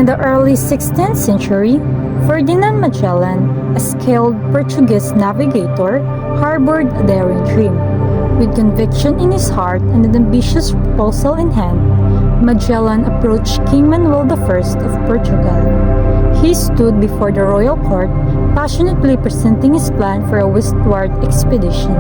In the early 16th century, Ferdinand Magellan, a skilled Portuguese navigator, harbored a daring dream. With conviction in his heart and an ambitious proposal in hand, Magellan approached King Manuel I of Portugal. He stood before the royal court, passionately presenting his plan for a westward expedition.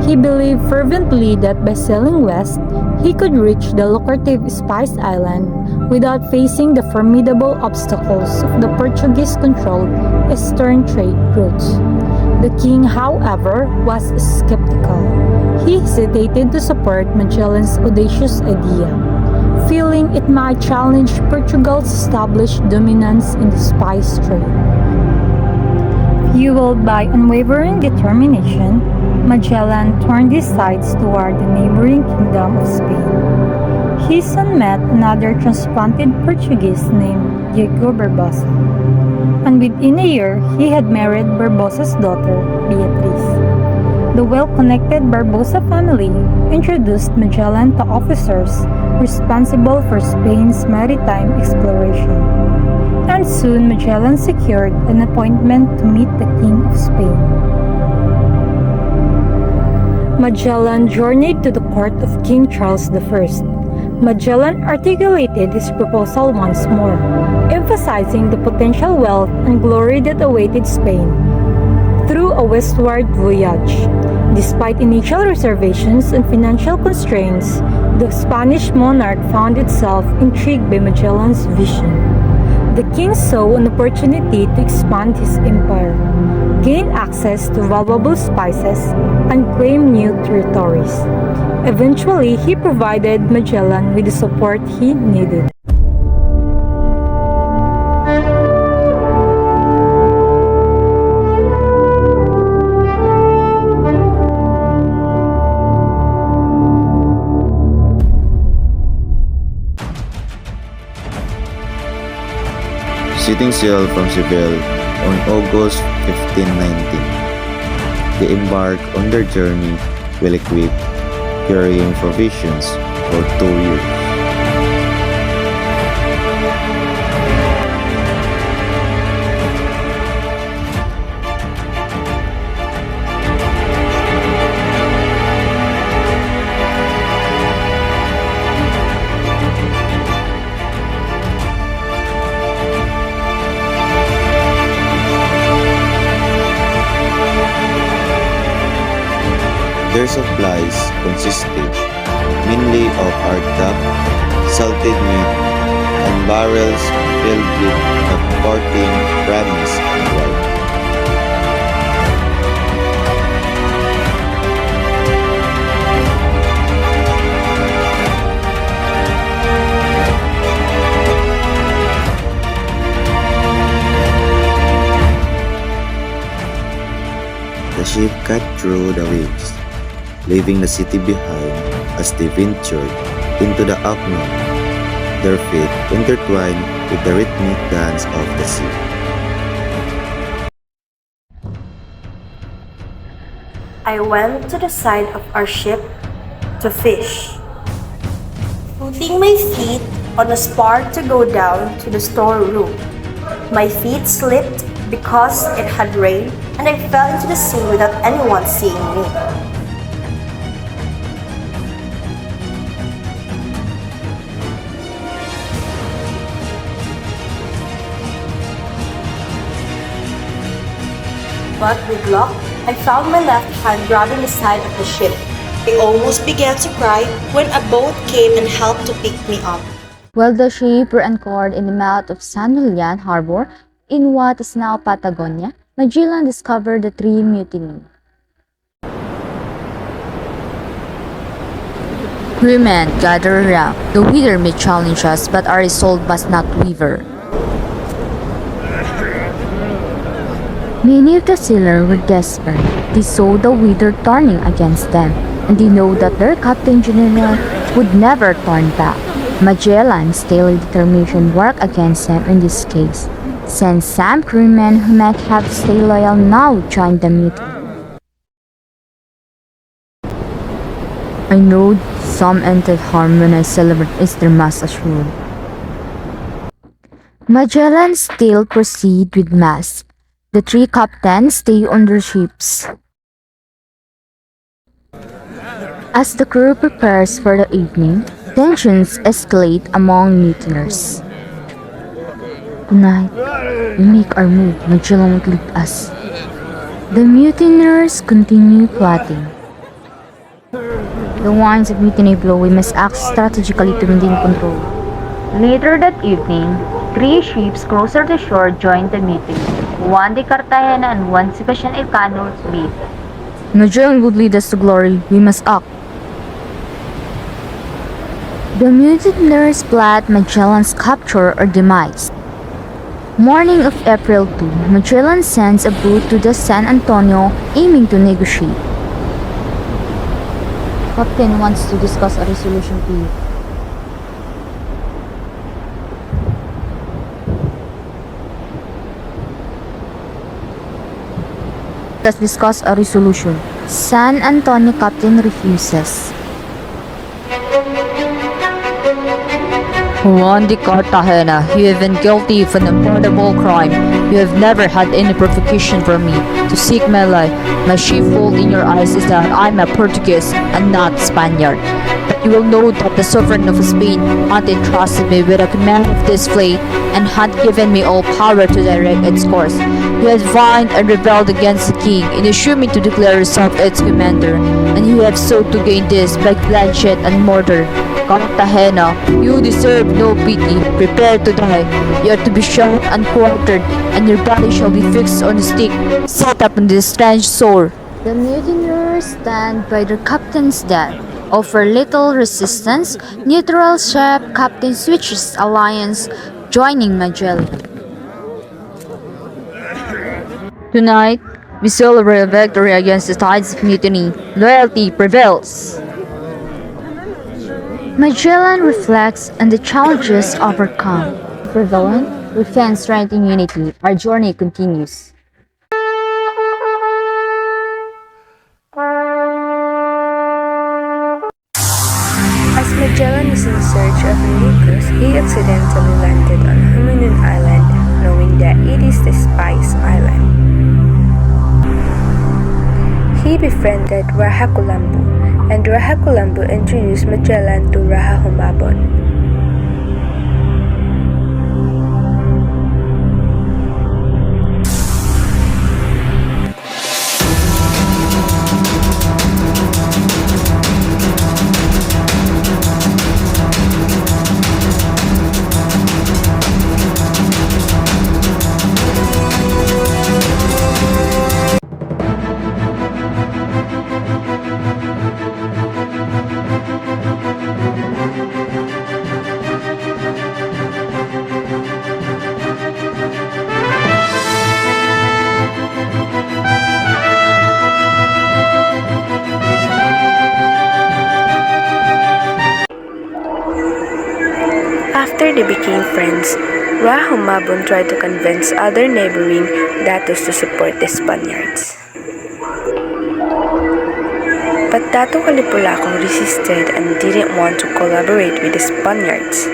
He believed fervently that by sailing west, he could reach the lucrative Spice Island without facing the formidable obstacles of the Portuguese-controlled eastern trade routes. The king, however, was skeptical. He hesitated to support Magellan's audacious idea, feeling it might challenge Portugal's established dominance in the spice trade. Fueled by unwavering determination, Magellan turned his sights toward the neighboring kingdom of Spain. He soon met another transplanted Portuguese named Diego Barbosa, and within a year he had married Barbosa's daughter, Beatriz. The well-connected Barbosa family introduced Magellan to officers responsible for Spain's maritime exploration, and soon Magellan secured an appointment to meet the King of Spain. Magellan journeyed to the court of King Charles I. Magellan articulated his proposal once more, emphasizing the potential wealth and glory that awaited Spain through a westward voyage. Despite initial reservations and financial constraints, the Spanish monarch found itself intrigued by Magellan's vision. The king saw an opportunity to expand his empire, gain access to valuable spices, and claim new territories. Eventually, he provided Magellan with the support he needed. Setting sail from Seville on August 1519. They embarked on their journey well equipped, carrying provisions for 2 years. Their supplies consisted mainly of hardtack, salted meat, and barrels filled with comforting brandies and wine. The ship cut through the waves, leaving the city behind as they ventured into the unknown, their feet intertwined with the rhythmic dance of the sea. I went to the side of our ship to fish, putting my feet on a spar to go down to the storeroom. My feet slipped because it had rained, and I fell into the sea without anyone seeing me. But with luck, I found my left hand grabbing the side of the ship. I almost began to cry when a boat came and helped to pick me up. While the ship were anchored in the mouth of San Julian Harbor in what is now Patagonia, Magellan discovered the three mutiny. Crewmen gather around. The leader may challenge us, but our resolve must not waver. Many of the sailors were desperate. They saw the weather turning against them, and they know that their Captain General would never turn back. Magellan's daily determination worked against them in this case, since some crewmen who might have stayed loyal now joined the mutiny. I know some entered harm when I celebrate Easter Mass ashore. Magellan still proceed with mass. The three captains stay on their ships. As the crew prepares for the evening, tensions escalate among mutineers. Tonight, we make our move. Magellan won't lead us. The mutineers continue plotting. The winds of mutiny blow. We must act strategically to maintain control. Later that evening, three ships closer to shore joined the mutiny. One de Cartagena and one Sebastian Elcano lead. Magellan would lead us to glory. We must act. The mutineers plot Magellan's capture or demise. Morning of April 2, Magellan sends a boat to the San Antonio aiming to negotiate. Captain wants to discuss a resolution to you. Let's discuss a resolution. San Antonio captain refuses. Juan de Cartagena, you have been guilty of an unpardonable crime. You have never had any provocation from me to seek my life. My chief fault in your eyes is that I'm a Portuguese and not Spaniard. But you will know that the sovereign of Spain had entrusted me with a command of this fleet and had given me all power to direct its course. You have vined and rebelled against the king in assuming to declare yourself its commander, and you have sought to gain this by bloodshed and murder. Cartagena, you deserve no pity. Prepare to die. You are to be shot and quartered, and your body shall be fixed on a stake, set up on this strange shore. The mutineers stand by their captain's death. Offer little resistance, neutral ship captain switches alliance, joining Magellan. Tonight, we celebrate a victory against the tides of mutiny. Loyalty prevails. Magellan reflects on the challenges overcome. Prevalent, we find strength in unity. Our journey continues. As Magellan is in search of a new cruise, he accidentally landed on Hominid Island, knowing that it is the Spice Island. He befriended Rahakulambu, and Rahakulambu introduced Magellan to Rahahumabon. After they became friends, Rahumabon tried to convince other neighboring datos to support the Spaniards. But Dato Kalipulakong resisted and didn't want to collaborate with the Spaniards.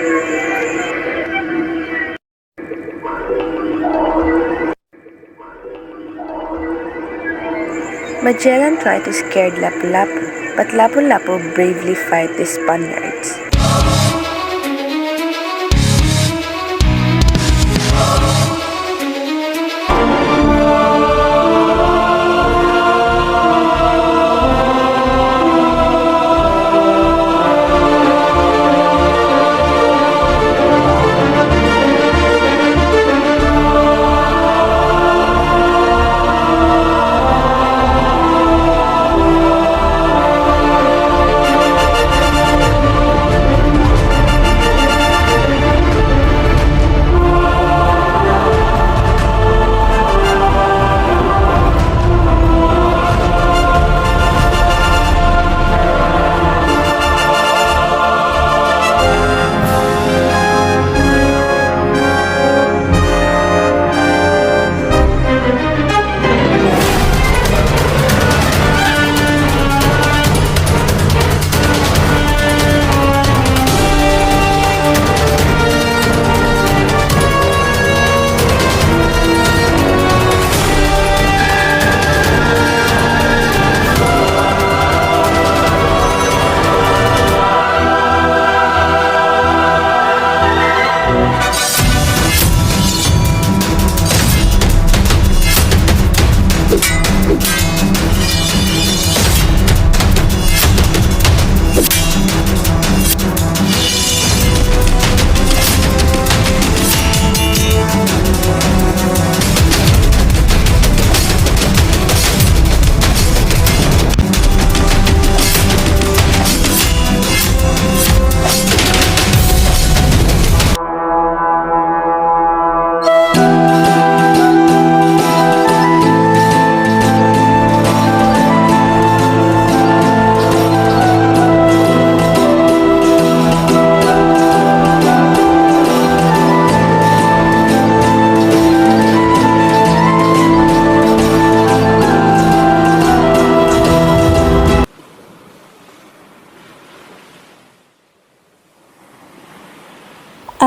Magellan tried to scare Lapu-Lapu, but Lapu-Lapu bravely fight the Spaniards.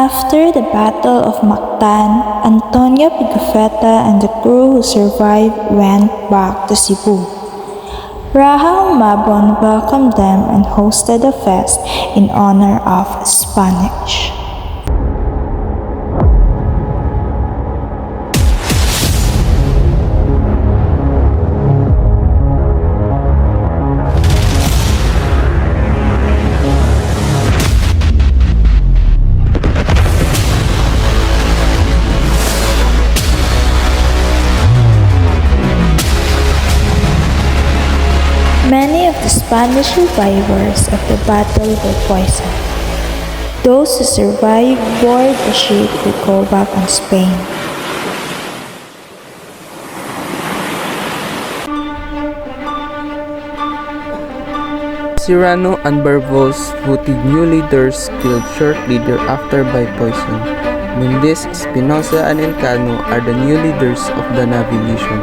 After the Battle of Mactan, Antonio Pigafetta and the crew who survived went back to Cebu. Raha Mabon welcomed them and hosted a feast in honor of Spanish. Many of the Spanish survivors of the battle were poisoned. Those who survived board a ship to go back on Spain. Serrano and Barvos voted new leaders killed shortly thereafter by poison. Mendez, Espinosa, and Elcano are the new leaders of the navigation.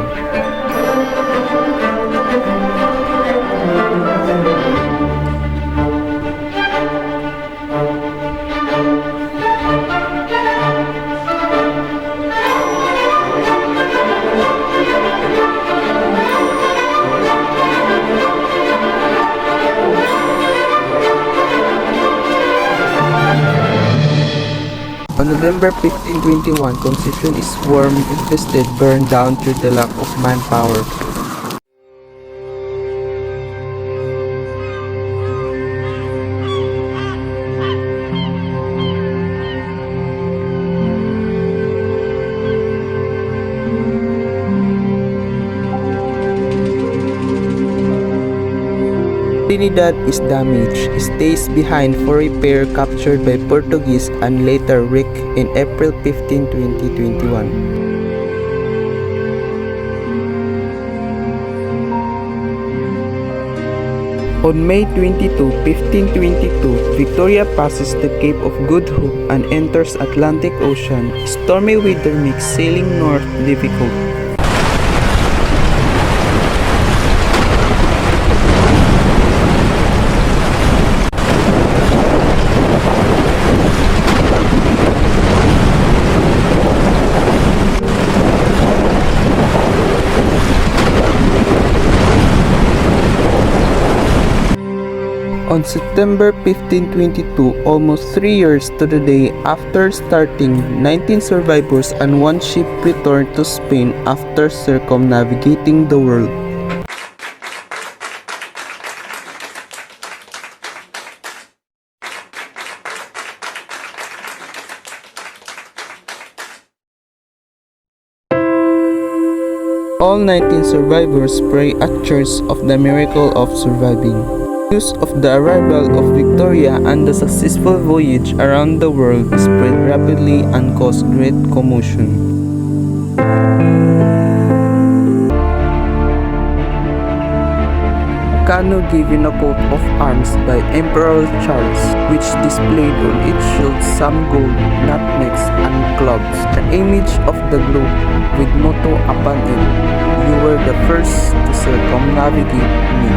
On November 1521, Concepcion is swarmed, infested, burned down through the lack of manpower. Trinidad is damaged, stays behind for repair, captured by Portuguese and later wrecked in April 15, 2021. On May 22, 1522, Victoria passes the Cape of Good Hope and enters Atlantic Ocean. Stormy weather makes sailing north difficult. On September 1522, almost 3 years to the day after starting, 19 survivors and one ship returned to Spain after circumnavigating the world. All 19 survivors pray at church of the miracle of surviving. News of the arrival of Victoria and the successful voyage around the world spread rapidly and caused great commotion. Cano given a coat of arms by Emperor Charles, which displayed on its shield some gold, nutmegs, and clubs, the image of the globe with motto upon it, "You were the first to circumnavigate me."